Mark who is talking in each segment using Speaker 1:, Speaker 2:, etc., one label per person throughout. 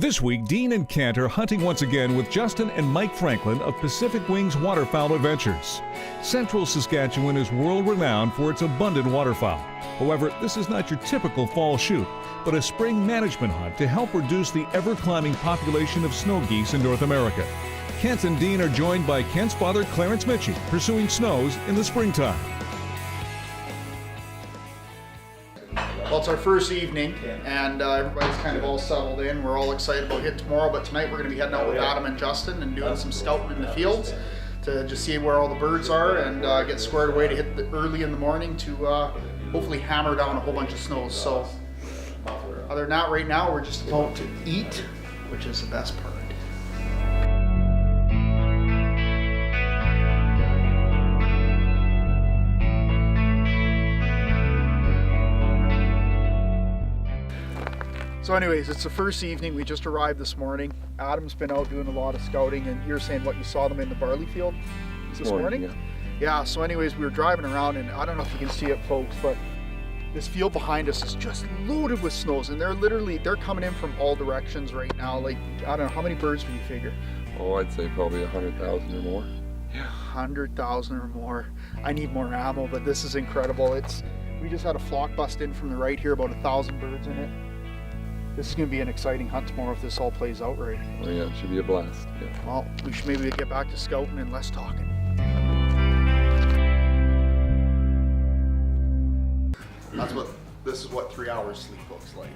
Speaker 1: This week, Dean and Kent are hunting once again with Justin and Mike Franklin of Pacific Wings Waterfowl Adventures. Central Saskatchewan is world-renowned for its abundant waterfowl. However, this is not your typical fall shoot, but a spring management hunt to help reduce the ever-climbing population of snow geese in North America. Kent and Dean are joined by Kent's father, Clarence Michie, pursuing snows in the springtime.
Speaker 2: Well, it's our first evening, and everybody's kind of all settled in. We're all excited about hitting tomorrow, but tonight we're going to be heading out with Adam and Justin and doing some scouting in the fields to just see where all the birds are and get squared away to hit early in the morning to hopefully hammer down a whole bunch of snows. So other than that, right now we're just about to eat, which is the best part. So anyways, it's the first evening. We just arrived this morning. Adam's been out doing a lot of scouting, and you're saying what, you saw them in the barley field this morning? Yeah, so anyways, we were driving around, and I don't know if you can see it, folks, but this field behind us is just loaded with snows, and they're coming in from all directions right now. Like, I don't know, how many birds would you figure?
Speaker 3: Oh, I'd say probably 100,000 or more.
Speaker 2: Yeah, 100,000 or more. I need more ammo, but this is incredible. We just had a flock bust in from the right here, about 1,000 birds in it. This is going to be an exciting hunt tomorrow if this all plays out right.
Speaker 3: Oh yeah, it should be a blast. Yeah.
Speaker 2: Well, we should maybe get back to scouting and less talking. This is what 3 hours sleep looks like.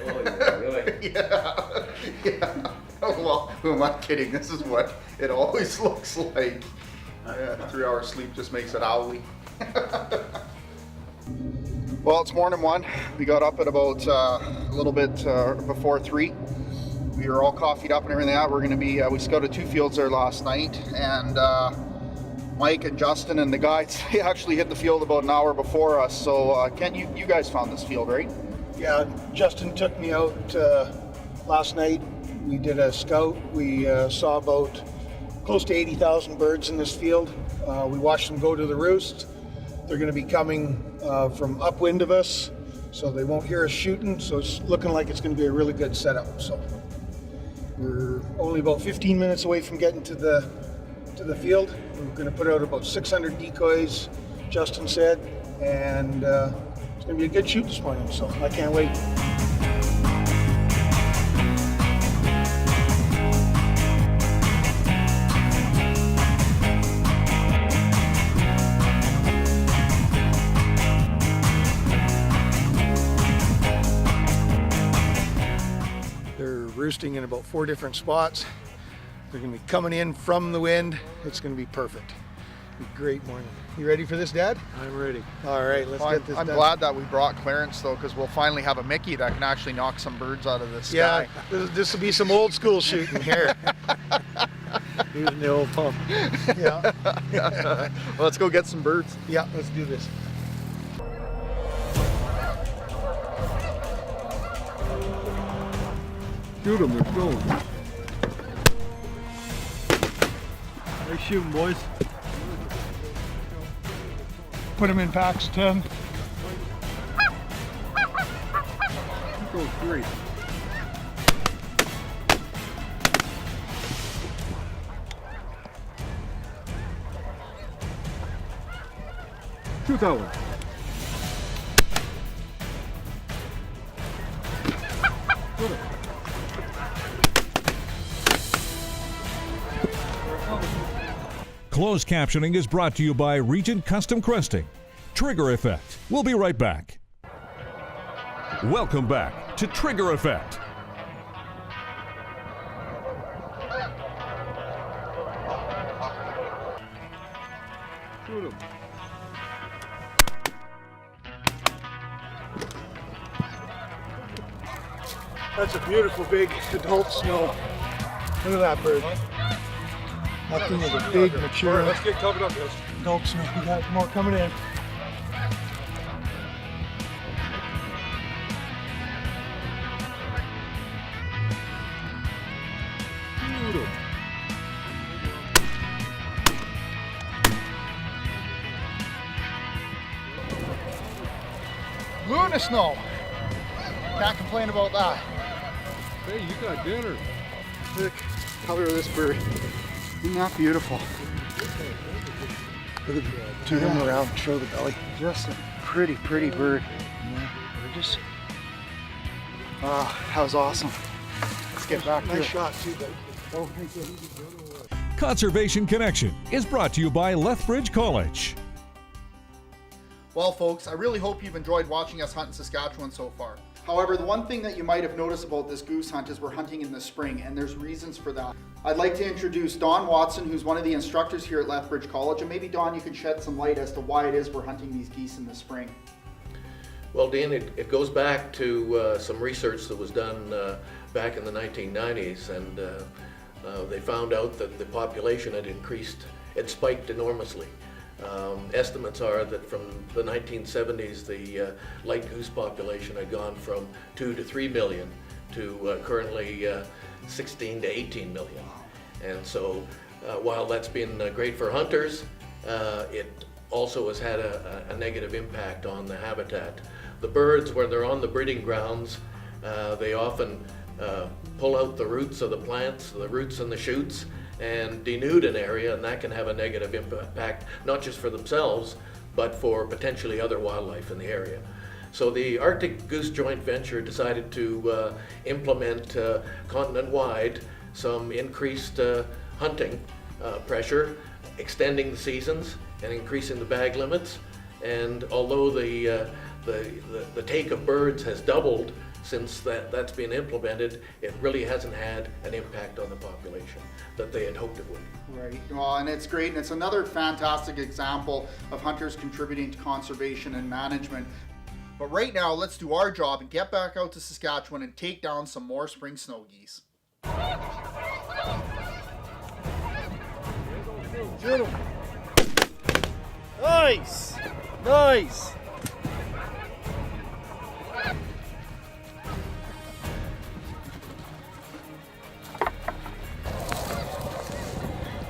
Speaker 3: Oh yeah, really?
Speaker 2: Yeah. Oh, well, who am I kidding? This is what it always looks like. Yeah, 3 hours sleep just makes it owly. Well, it's morning one. We got up at about a little bit before 3. We were all coffeed up and everything like that. We're going to be, we scouted 2 fields there last night, and Mike and Justin and the guides, they actually hit the field about an hour before us. So Kent, you guys found this field, right?
Speaker 4: Yeah, Justin took me out last night. We did a scout. We saw about close to 80,000 birds in this field. We watched them go to the roost. They're going to be coming from upwind of us, so they won't hear us shooting, so it's looking like it's going to be a really good setup. So we're only about 15 minutes away from getting to the field. We're going to put out about 600 decoys, Justin said, and it's going to be a good shoot this morning, so I can't wait. Roosting in about 4 different spots. They're going to be coming in from the wind. It's going to be perfect. It'll be a great morning. You ready for this, Dad?
Speaker 5: I'm ready.
Speaker 4: All right, let's get this
Speaker 2: I'm
Speaker 4: done.
Speaker 2: glad that we brought Clarence, though, because we'll finally have a Mickey that can actually knock some birds out of the sky.
Speaker 4: Yeah, this will be some old school shooting here.
Speaker 5: Using the old pump.
Speaker 4: Yeah.
Speaker 2: Well, let's go get some birds.
Speaker 4: Yeah, let's do this.
Speaker 5: Shoot them, they're going. Nice shooting, boys.
Speaker 4: Put them in packs, 10.
Speaker 5: Go 3. Shoot that one. Shoot it.
Speaker 1: Closed captioning is brought to you by Regent Custom Cresting. Trigger Effect. We'll be right back. Welcome back to Trigger Effect.
Speaker 5: Shoot him.
Speaker 4: That's a beautiful big adult snow. Look at that bird. That thing is a big, mature
Speaker 5: Let's get covered up, guys.
Speaker 4: adult snow. We got more coming in.
Speaker 5: Shoot him.
Speaker 2: Luna snow. Can't complain about that.
Speaker 5: Hey, you got dinner.
Speaker 2: Look, color of this bird. Isn't that beautiful?
Speaker 4: Look at turn him around, show the belly.
Speaker 2: Just a pretty, pretty bird. Yeah, gorgeous. Oh, that was awesome. Let's get back to
Speaker 4: Nice
Speaker 2: it.
Speaker 4: shot too, buddy.
Speaker 2: Oh, thank you.
Speaker 1: Conservation Connection is brought to you by Lethbridge College.
Speaker 2: Well, folks, I really hope you've enjoyed watching us hunt in Saskatchewan so far. However, the one thing that you might have noticed about this goose hunt is we're hunting in the spring, and there's reasons for that. I'd like to introduce Don Watson, who's one of the instructors here at Lethbridge College, and maybe, Don, you can shed some light as to why it is we're hunting these geese in the spring.
Speaker 6: Well, Dean, it goes back to some research that was done back in the 1990s, and they found out that the population had increased, it spiked enormously. Estimates are that from the 1970s, the light goose population had gone from 2 to 3 million to currently 16 to 18 million. And so while that's been great for hunters, it also has had a negative impact on the habitat. The birds, when they're on the breeding grounds, they often pull out the roots of the plants, the roots and the shoots, and denude an area, and that can have a negative impact, not just for themselves, but for potentially other wildlife in the area. So the Arctic Goose Joint Venture decided to implement continent-wide some increased hunting pressure, extending the seasons and increasing the bag limits. And although the take of birds has doubled since that's been implemented, it really hasn't had an impact on the population that they had hoped it would.
Speaker 2: Right, well, and it's great, and it's another fantastic example of hunters contributing to conservation and management. But right now, let's do our job and get back out to Saskatchewan and take down some more spring snow geese.
Speaker 5: Shoot him. Nice! Nice!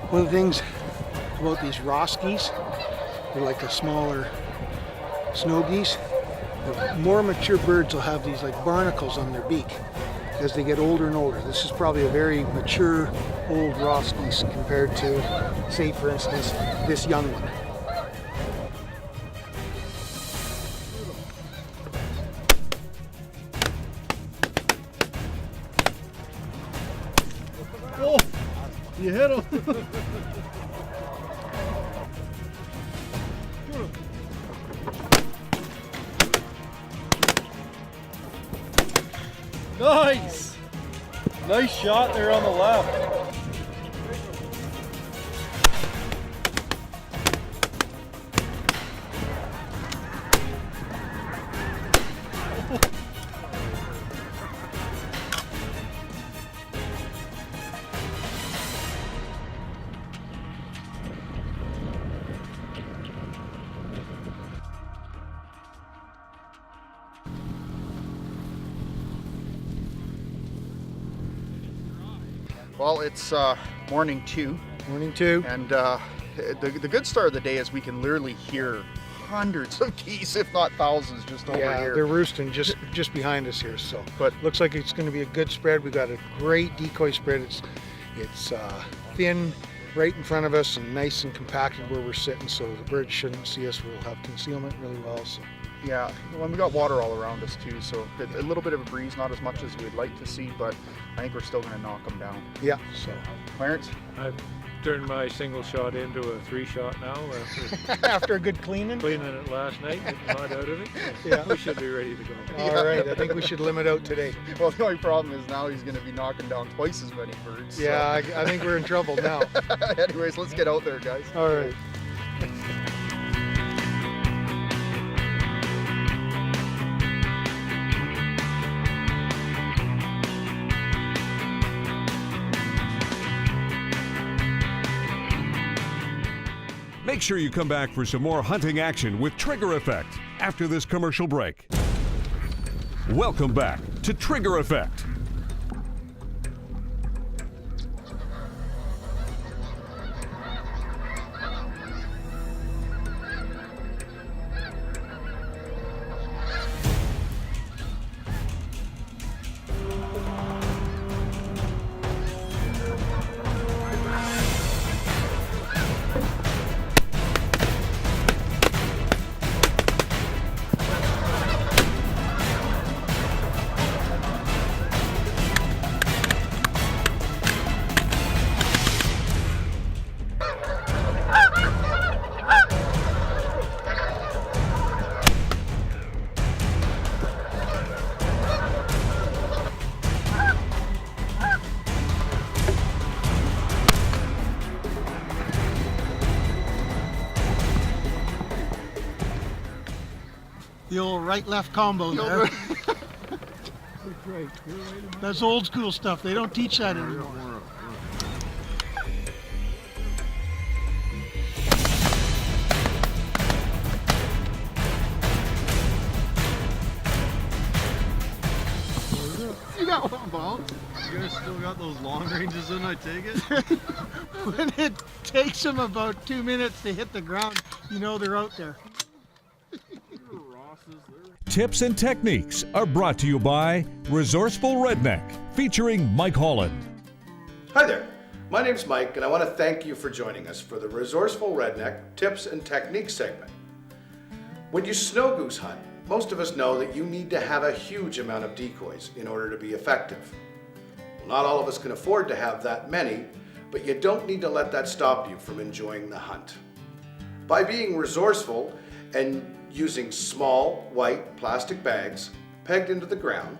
Speaker 4: One of the things about these Ross geese, they're like the smaller snow geese. The more mature birds will have these like barnacles on their beak as they get older and older. This is probably a very mature old Ross geese compared to, say for instance, this young one.
Speaker 5: Oh, you hit him. Nice! Nice shot there on the left.
Speaker 2: Well, it's morning 2.
Speaker 4: Morning two.
Speaker 2: And the good start of the day is we can literally hear hundreds of geese, if not thousands, just over
Speaker 4: Yeah,
Speaker 2: here.
Speaker 4: they're roosting just behind us here. So,
Speaker 2: But-
Speaker 4: looks like it's going to be a good spread. We've got a great decoy spread. It's thin, right in front of us, and nice and compacted where we're sitting. So the birds shouldn't see us. We'll have concealment really well. So.
Speaker 2: Yeah, well, we got water all around us too, so a little bit of a breeze, not as much as we'd like to see, but I think we're still going to knock them down.
Speaker 4: Yeah. So.
Speaker 2: Clarence?
Speaker 5: I've turned my single shot into a 3-shot now after
Speaker 4: After a good cleaning.
Speaker 5: cleaning it last night, getting the mud out of it.
Speaker 4: Yeah.
Speaker 5: We should be ready to go.
Speaker 4: All right. I think we should limit out today.
Speaker 2: Well, the only problem is now he's going to be knocking down twice as many birds. so-
Speaker 4: Yeah, I think we're in trouble now.
Speaker 2: Anyways, let's get out there, guys.
Speaker 4: All right.
Speaker 1: Make sure you come back for some more hunting action with Trigger Effect after this commercial break. Welcome back to Trigger Effect.
Speaker 4: The old right-left combo there. That's old school stuff. They don't teach that anymore. You got one ball.
Speaker 7: You guys still got those long ranges in, I take it?
Speaker 4: When it takes them about 2 minutes to hit the ground, you know they're out there.
Speaker 1: Tips and techniques are brought to you by Resourceful Redneck, featuring Mike Holland.
Speaker 8: Hi there, my name's Mike and I want to thank you for joining us for the Resourceful Redneck Tips and Techniques segment. When you snow goose hunt, most of us know that you need to have a huge amount of decoys in order to be effective. Well, not all of us can afford to have that many, but you don't need to let that stop you from enjoying the hunt. By being resourceful and using small white plastic bags pegged into the ground,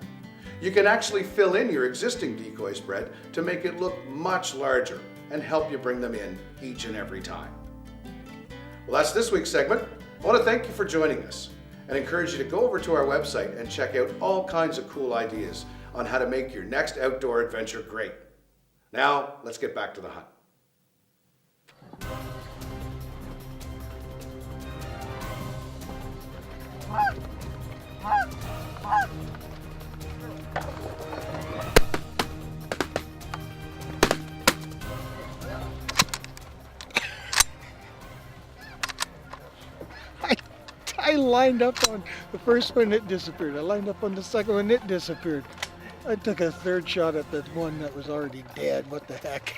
Speaker 8: you can actually fill in your existing decoy spread to make it look much larger and help you bring them in each and every time. Well, that's this week's segment. I want to thank you for joining us and encourage you to go over to our website and check out all kinds of cool ideas on how to make your next outdoor adventure great. Now, let's get back to the hunt.
Speaker 4: I lined up on the first one, it disappeared. I lined up on the second one, it disappeared. I took a third shot at the one that was already dead. What the heck?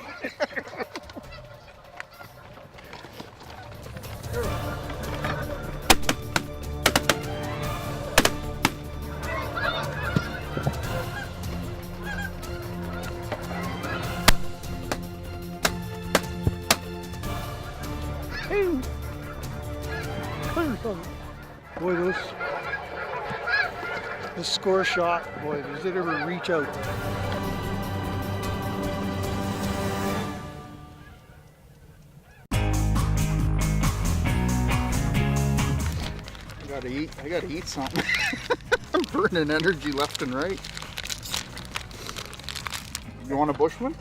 Speaker 4: Boy, the score shot, boy, does it ever reach out.
Speaker 2: I gotta eat something. I'm burning energy left and right. You want a Bushman?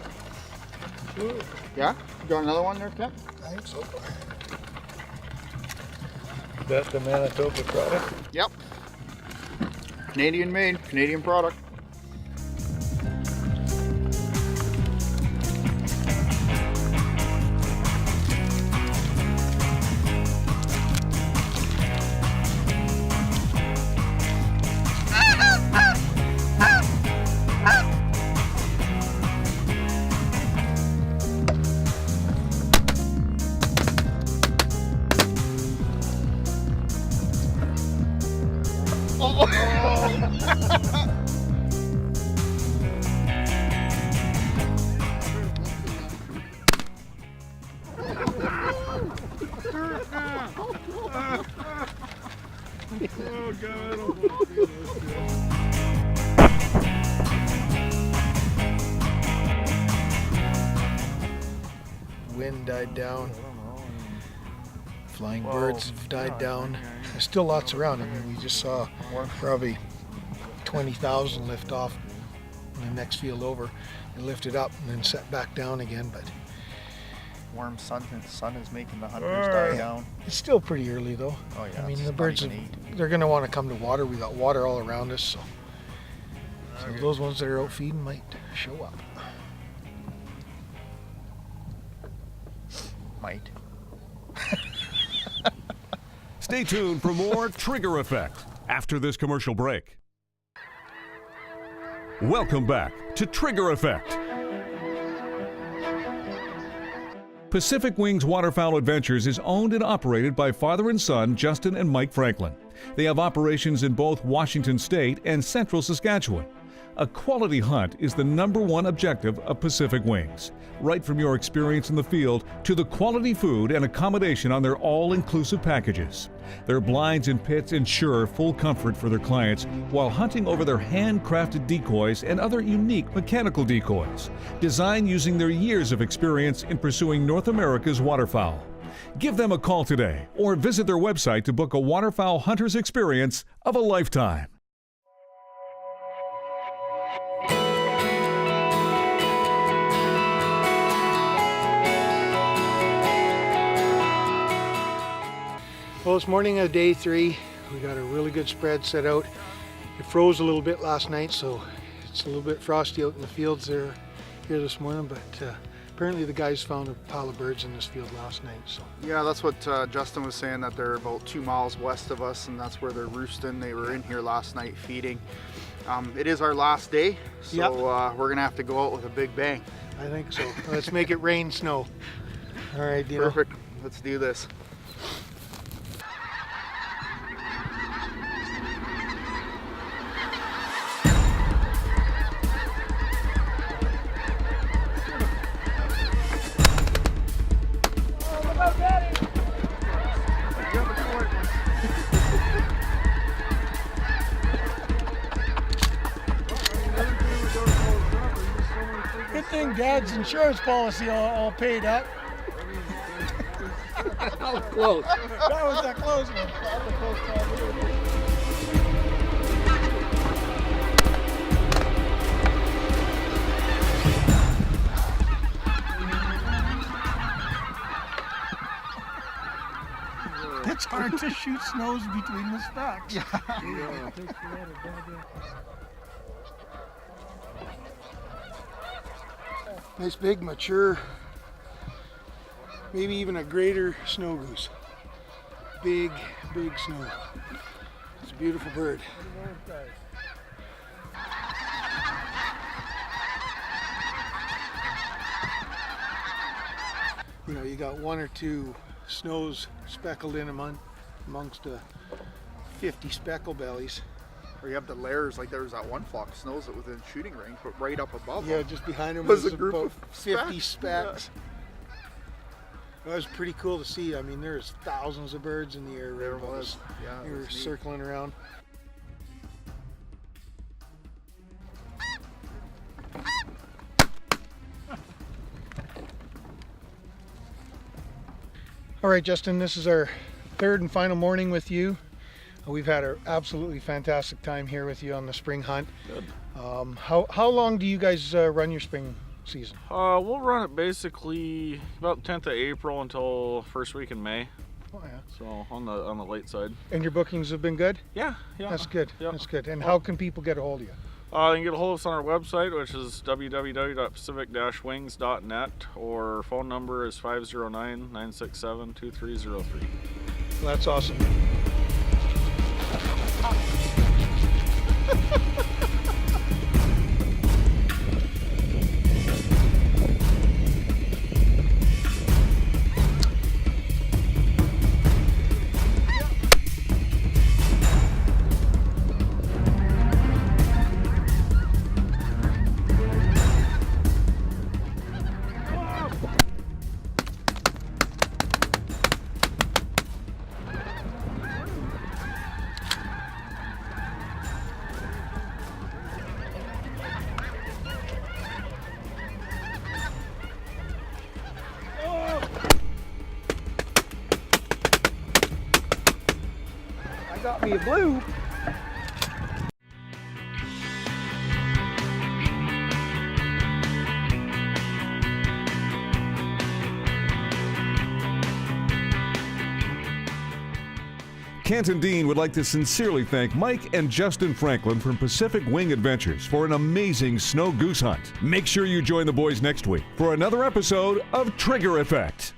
Speaker 4: Sure.
Speaker 2: Yeah? You got another one there, Kent?
Speaker 4: I think so.
Speaker 5: Is that the Manitoba product?
Speaker 2: Yep. Canadian made, Canadian product.
Speaker 7: Oh God, I don't want to do this.
Speaker 4: Wind died down. Flying birds have died down. There's still lots around. I mean, we just saw probably 20,000 lift off in the next field over and lifted up and then set back down again. But
Speaker 9: warm sun is making the hunters die down.
Speaker 4: it's still pretty early though.
Speaker 9: Oh yeah.
Speaker 4: I mean,
Speaker 9: it's
Speaker 4: the birds,
Speaker 9: not even 8.
Speaker 4: they're going to want to come to water. We got water all around us, so those ones that are out feeding might show up.
Speaker 9: Might.
Speaker 1: Stay tuned for more Trigger Effect after this commercial break. Welcome back to Trigger Effect. Pacific Wings Waterfowl Adventures is owned and operated by father and son Justin and Mike Franklin. They have operations in both Washington State and central Saskatchewan. A quality hunt is the #1 objective of Pacific Wings. Right from your experience in the field to the quality food and accommodation on their all-inclusive packages. Their blinds and pits ensure full comfort for their clients while hunting over their handcrafted decoys and other unique mechanical decoys, designed using their years of experience in pursuing North America's waterfowl. Give them a call today or visit their website to book a waterfowl hunter's experience of a lifetime.
Speaker 4: Well, it's morning of day 3. We got a really good spread set out. It froze a little bit last night, so it's a little bit frosty out in the fields there here this morning, but apparently the guys found a pile of birds in this field last night. So
Speaker 2: Yeah, that's what Justin was saying, that they're about 2 miles west of us, and that's where they're roosting. They were in here last night feeding. It is our last day, so
Speaker 4: Yep.
Speaker 2: we're gonna have to go out with a big bang.
Speaker 4: I think so. Let's make it rain snow. All right, Dino.
Speaker 2: Perfect. Let's do this.
Speaker 4: Good thing Dad's insurance policy all paid up.
Speaker 6: How close?
Speaker 4: That was a close one. It's hard to shoot snows between the stacks. Nice big mature, maybe even a greater snow goose. Big snow. It's a beautiful bird. You know, you got 1 or 2 snows speckled in amongst 50 speckle bellies.
Speaker 2: Or you have the layers, like there was that one flock of snows that was within shooting range, but right up above
Speaker 4: Yeah,
Speaker 2: them
Speaker 4: just behind them
Speaker 2: was
Speaker 4: was
Speaker 2: a group
Speaker 4: about
Speaker 2: of
Speaker 4: 50
Speaker 2: specks.
Speaker 4: specks. That was pretty cool to see. I mean, there's thousands of birds in the air.
Speaker 2: There
Speaker 4: above
Speaker 2: was.
Speaker 4: us.
Speaker 2: Yeah, it
Speaker 4: They were
Speaker 2: was neat.
Speaker 4: circling around. All right, Justin, this is our 3rd and final morning with you. We've had an absolutely fantastic time here with you on the spring hunt.
Speaker 7: Good.
Speaker 4: How long do you guys run your spring season?
Speaker 7: We'll run it basically about 10th of April until first week in May.
Speaker 4: Oh, yeah.
Speaker 7: So on the late side.
Speaker 4: And your bookings have been good?
Speaker 7: Yeah.
Speaker 4: That's good.
Speaker 7: Yep.
Speaker 4: That's good. And how can people get a hold of you?
Speaker 7: You can get a hold of us on our website, which is www.pacific-wings.net, or phone number is 509-967-2303.
Speaker 4: Well, that's awesome. Got me a blue.
Speaker 1: Kent and Dean would like to sincerely thank Mike and Justin Franklin from Pacific Wing Adventures for an amazing snow goose hunt. Make sure you join the boys next week for another episode of Trigger Effect.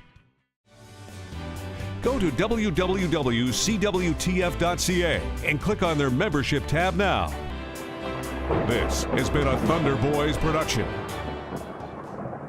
Speaker 1: Go to www.cwtf.ca and click on their membership tab now. This has been a Thunder Boys production.